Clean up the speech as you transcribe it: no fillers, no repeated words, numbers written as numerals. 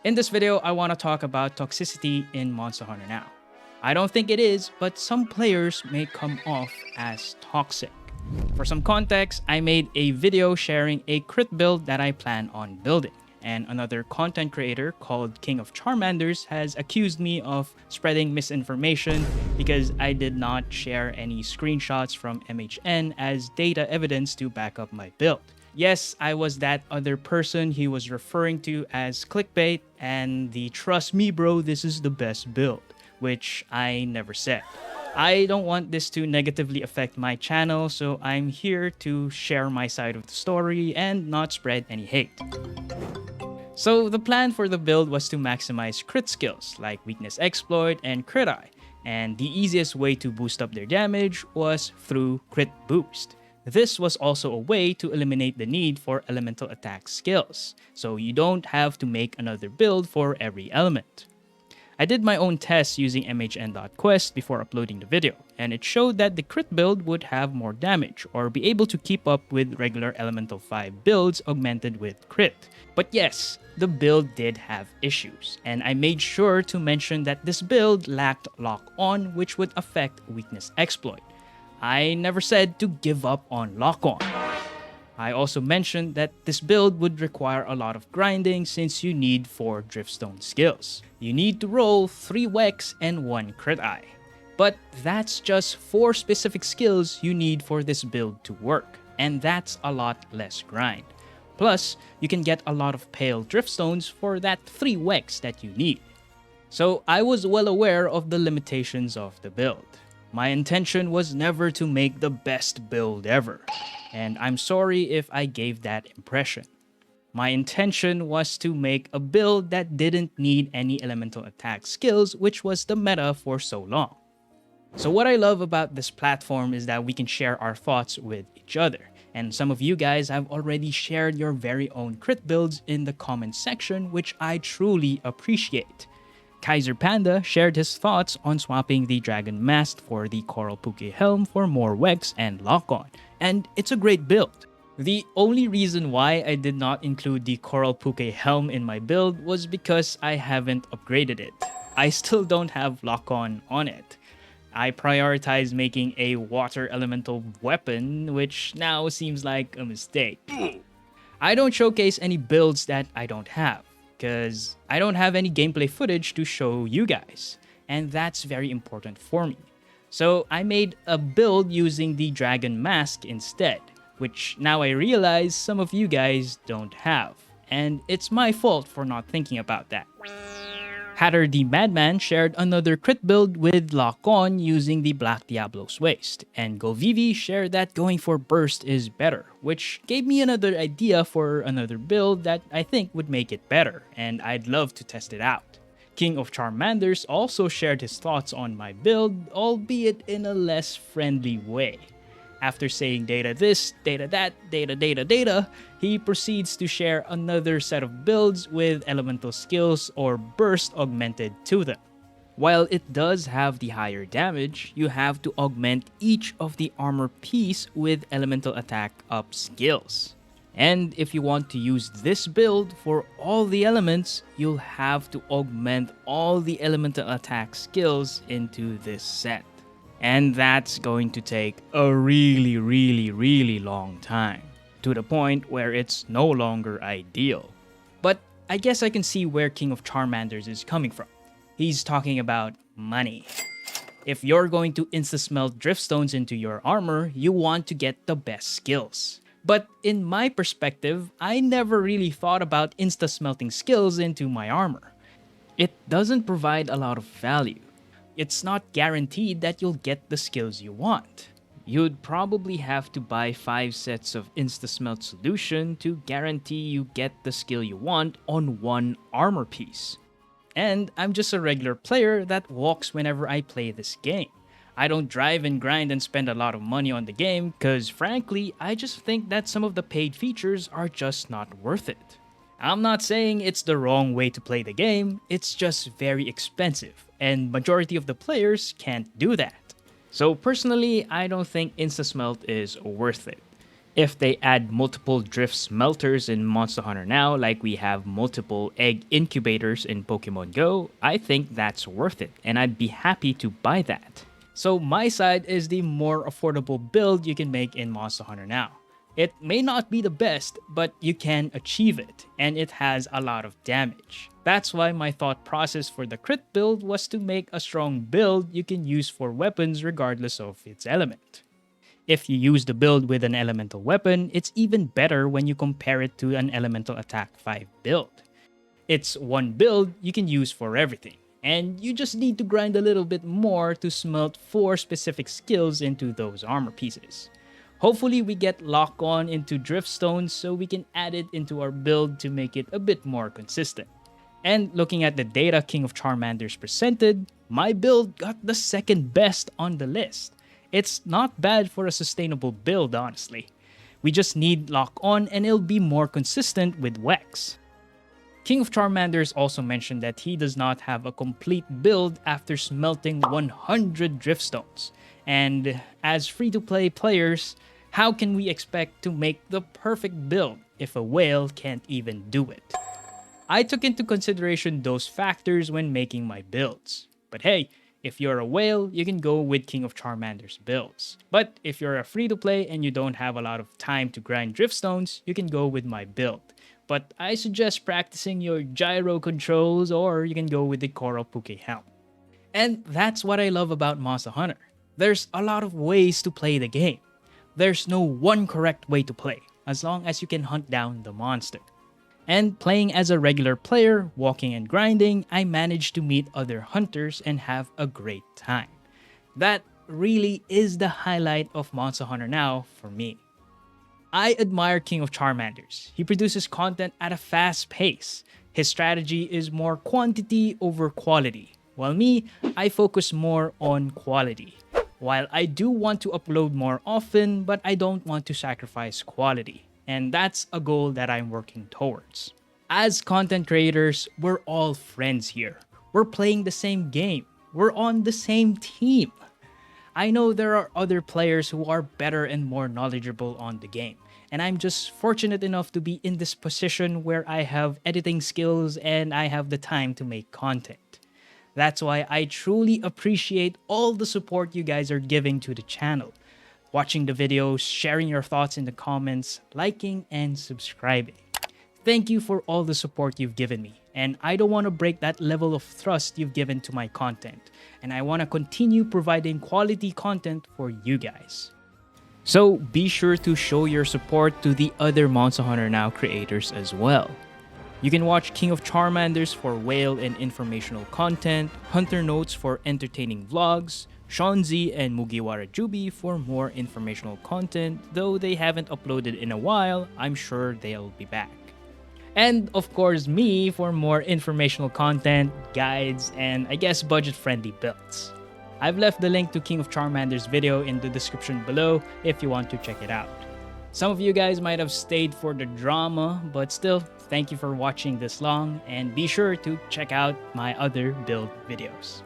In this video, I want to talk about toxicity in Monster Hunter Now. I don't think it is, but some players may come off as toxic. For some context, I made a video sharing a crit build that I plan on building, and another content creator called King of Charmanders has accused me of spreading misinformation because I did not share any screenshots from MHN as data evidence to back up my build. Yes, I was that other person he was referring to as clickbait and the trust me bro, this is the best build, which I never said. I don't want this to negatively affect my channel, so I'm here to share my side of the story and not spread any hate. So the plan for the build was to maximize crit skills like weakness exploit and crit eye, and the easiest way to boost up their damage was through crit boost. This was also a way to eliminate the need for elemental attack skills, so you don't have to make another build for every element. I did my own tests using MHN.quest before uploading the video, and it showed that the crit build would have more damage or be able to keep up with regular Elemental 5 builds augmented with crit. But yes, the build did have issues, and I made sure to mention that this build lacked lock-on, which would affect weakness exploit. I never said to give up on lock-on. I also mentioned that this build would require a lot of grinding since you need 4 Driftstone skills. You need to roll 3 Wex and 1 Crit Eye. But that's just 4 specific skills you need for this build to work, and that's a lot less grind. Plus, you can get a lot of Pale Driftstones for that 3 Wex that you need. So I was well aware of the limitations of the build. My intention was never to make the best build ever, and I'm sorry if I gave that impression. My intention was to make a build that didn't need any elemental attack skills, which was the meta for so long. So what I love about this platform is that we can share our thoughts with each other, and some of you guys have already shared your very own crit builds in the comment section, which I truly appreciate. Kaiser Panda shared his thoughts on swapping the Dragon Mask for the Coral Puke Helm for more Wex and lock-on, and it's a great build. The only reason why I did not include the Coral Puke Helm in my build was because I haven't upgraded it. I still don't have lock-on on it. I prioritize making a water elemental weapon, which now seems like a mistake. I don't showcase any builds that I don't have, because I don't have any gameplay footage to show you guys, and that's very important for me. So I made a build using the Dragon Mask instead, which now I realize some of you guys don't have, and it's my fault for not thinking about that. Hatter the Madman shared another crit build with lock-on using the Black Diablo's Waste, and Golvivi shared that going for burst is better, which gave me another idea for another build that I think would make it better, and I'd love to test it out. King of Charmanders also shared his thoughts on my build, albeit in a less friendly way. After saying data this, data that, data, he proceeds to share another set of builds with elemental skills or burst augmented to them. While it does have the higher damage, you have to augment each of the armor piece with elemental attack up skills. And if you want to use this build for all the elements, you'll have to augment all the elemental attack skills into this set. And that's going to take a really long time, to the point where it's no longer ideal. But I guess I can see where King of Charmanders is coming from. He's talking about money. If you're going to insta-smelt Driftstones into your armor, you want to get the best skills. But in my perspective, I never really thought about insta-smelting skills into my armor. It doesn't provide a lot of value. It's not guaranteed that you'll get the skills you want. You'd probably have to buy 5 sets of Insta-Smelt solution to guarantee you get the skill you want on 1 armor piece. And I'm just a regular player that walks whenever I play this game. I don't drive and grind and spend a lot of money on the game because frankly, I just think that some of the paid features are just not worth it. I'm not saying it's the wrong way to play the game, it's just very expensive, and majority of the players can't do that. So personally, I don't think Insta-Smelt is worth it. If they add multiple drift smelters in Monster Hunter Now, like we have multiple egg incubators in Pokemon Go, I think that's worth it, and I'd be happy to buy that. So my side is the more affordable build you can make in Monster Hunter Now. It may not be the best, but you can achieve it, and it has a lot of damage. That's why my thought process for the crit build was to make a strong build you can use for weapons regardless of its element. If you use the build with an elemental weapon, it's even better when you compare it to an elemental attack 5 build. It's one build you can use for everything, and you just need to grind a little bit more to smelt 4 specific skills into those armor pieces. Hopefully we get lock-on into driftstones so we can add it into our build to make it a bit more consistent. And looking at the data King of Charmanders presented, my build got the second best on the list. It's not bad for a sustainable build, honestly. We just need lock-on and it'll be more consistent with Wex. King of Charmanders also mentioned that he does not have a complete build after smelting 100 driftstones. And as free-to-play players, how can we expect to make the perfect build if a whale can't even do it? I took into consideration those factors when making my builds. But hey, if you're a whale, you can go with King of Charmanders builds. But if you're a free-to-play and you don't have a lot of time to grind driftstones, you can go with my build. But I suggest practicing your gyro controls, or you can go with the Coral Puke helm. And that's what I love about Monster Hunter. There's a lot of ways to play the game. There's no one correct way to play, as long as you can hunt down the monster. And playing as a regular player, walking and grinding, I managed to meet other hunters and have a great time. That really is the highlight of Monster Hunter Now for me. I admire King of Charmanders. He produces content at a fast pace. His strategy is more quantity over quality, while me, I focus more on quality. While I do want to upload more often, but I don't want to sacrifice quality. And that's a goal that I'm working towards. As content creators, we're all friends here. We're playing the same game. We're on the same team. I know there are other players who are better and more knowledgeable on the game, and I'm just fortunate enough to be in this position where I have editing skills and I have the time to make content. That's why I truly appreciate all the support you guys are giving to the channel. Watching the videos, sharing your thoughts in the comments, liking, and subscribing. Thank you for all the support you've given me, and I don't want to break that level of trust you've given to my content, and I want to continue providing quality content for you guys. So be sure to show your support to the other Monster Hunter Now creators as well. You can watch King of Charmanders for whale and informational content, Hunter Notes for entertaining vlogs, Sean Z and Mugiwara Jubi for more informational content, though they haven't uploaded in a while, I'm sure they'll be back. And of course me for more informational content, guides, and I guess budget-friendly builds. I've left the link to King of Charmanders video in the description below if you want to check it out. Some of you guys might have stayed for the drama, but still, thank you for watching this long, and be sure to check out my other build videos.